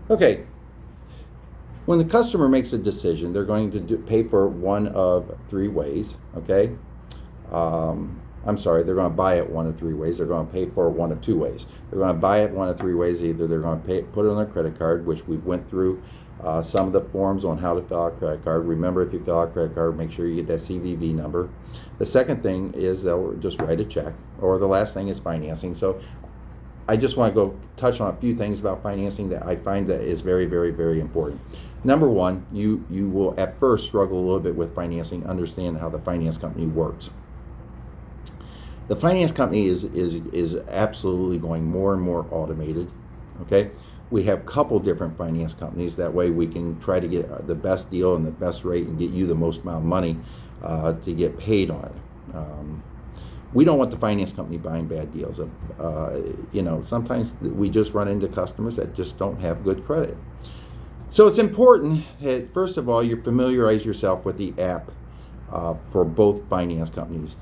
Okay, when the customer makes a decision, they're going to pay for one of three ways. Okay, I'm sorry, they're going to buy it one of three ways. They're going to pay for it one of two ways. They're going to buy it one of three ways. Either they're going to put it on their credit card, which we went through some of the forms on how to fill out a credit card. Remember, if you fill out a credit card, make sure you get that CVV number. The second thing is they'll just write a check, or the last thing is financing. So I just want to go touch on a few things about financing that I find that is very, very, very important. Number one, you will at first struggle a little bit with financing, understand how the finance company works. The finance company is absolutely going more and more automated. Okay, we have a couple different finance companies. That way we can try to get the best deal and the best rate and get you the most amount of money to get paid on it. We don't want the finance company buying bad deals. Sometimes we just run into customers that just don't have good credit. So it's important that, first of all, you familiarize yourself with the app for both finance companies.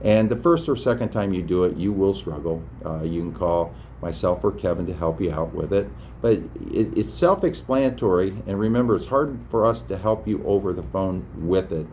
And the first or second time you do it, you will struggle. You can call myself or Kevin to help you out with it. But it's self-explanatory, and remember, it's hard for us to help you over the phone with it.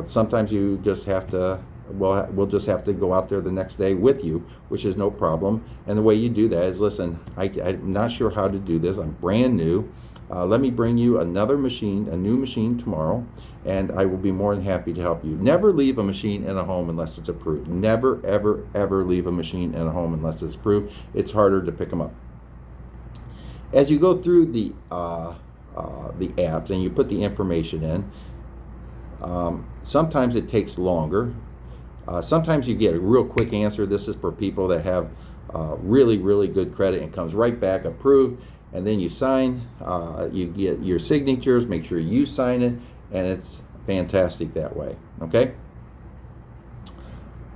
Sometimes you just have to, we'll just have to go out there the next day with you, which is no problem. And the way you do that is, listen, I'm not sure how to do this. I'm brand new. Let me bring you another machine, a new machine tomorrow, and I will be more than happy to help you. Never leave a machine in a home unless it's approved. Never, ever, ever leave a machine in a home unless it's approved. It's harder to pick them up. As you go through the apps and you put the information in, sometimes it takes longer. Sometimes you get a real quick answer. This is for people that have really, really good credit and comes right back approved. And then you sign, you get your signatures, make sure you sign it, and it's fantastic that way, okay?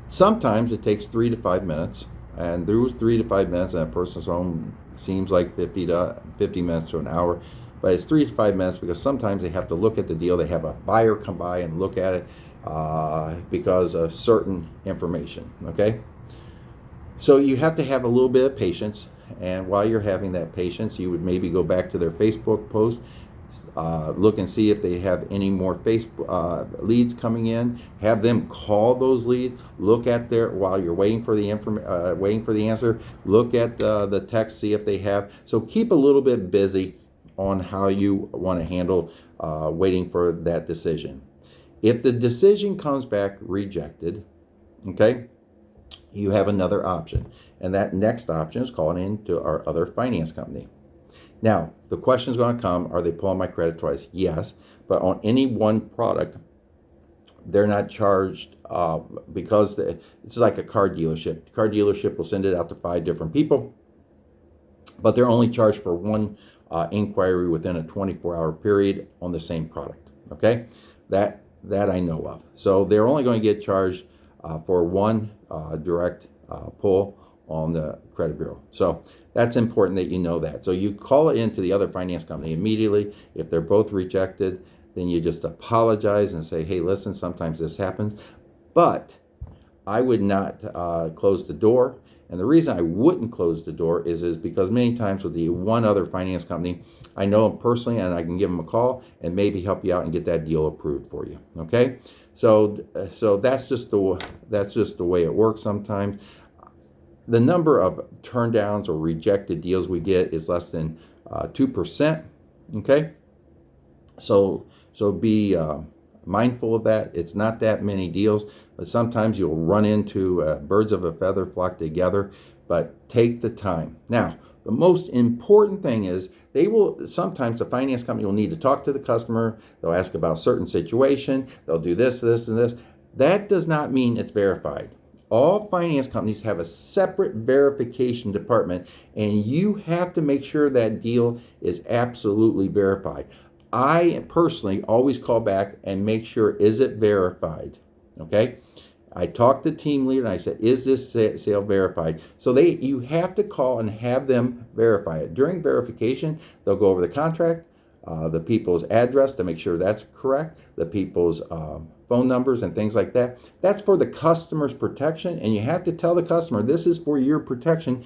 Sometimes it takes 3 to 5 minutes, and those 3 to 5 minutes in a person's home seems like 50 minutes to an hour, but it's 3 to 5 minutes because sometimes they have to look at the deal. They have a buyer come by and look at it because of certain information, okay? So you have to have a little bit of patience. And while you're having that patience, you would maybe go back to their Facebook post, look and see if they have any more Facebook leads coming in. Have them call those leads. Look at their, while you're waiting for the answer. Look at the text, see if they have. So keep a little bit busy on how you want to handle waiting for that decision. If the decision comes back rejected, okay, you have another option. And that next option is calling into our other finance company. Now, the question is going to come, are they pulling my credit twice? Yes, but on any one product, they're not charged because it's like a car dealership. The car dealership will send it out to 5 different people, but they're only charged for one inquiry within a 24-hour period on the same product, okay? That I know of. So they're only going to get charged for one direct pull on the credit bureau. So that's important that you know that. So you call it into the other finance company immediately. If they're both rejected, then you just apologize and say, hey, listen, sometimes this happens, but I would not close the door. And the reason I wouldn't close the door is because many times with the one other finance company, I know them personally and I can give them a call and maybe help you out and get that deal approved for you. Okay, so that's just the way it works sometimes. The number of turndowns or rejected deals we get is less than 2%. Okay, so be mindful of that. It's not that many deals, but sometimes you'll run into birds of a feather flock together. But take the time. Now, the most important thing is sometimes the finance company will need to talk to the customer. They'll ask about a certain situation. They'll do this, this, and this. That does not mean it's verified. All finance companies have a separate verification department, and you have to make sure that deal is absolutely verified. I personally always call back and make sure, is it verified? Okay? I talked to the team leader and I said, is this sale verified? So you have to call and have them verify it. During verification, they'll go over the contract, the people's address to make sure that's correct, the people's phone numbers and things like that. That's for the customer's protection, and you have to tell the customer this is for your protection.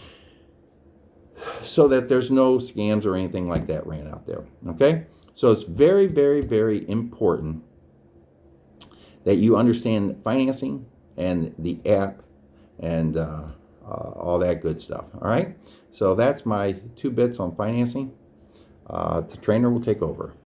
so that there's no scams or anything like that ran out there. Okay? So it's very, very, very important that you understand financing and the app and all that good stuff. All right? So that's my 2 bits on financing. The trainer will take over.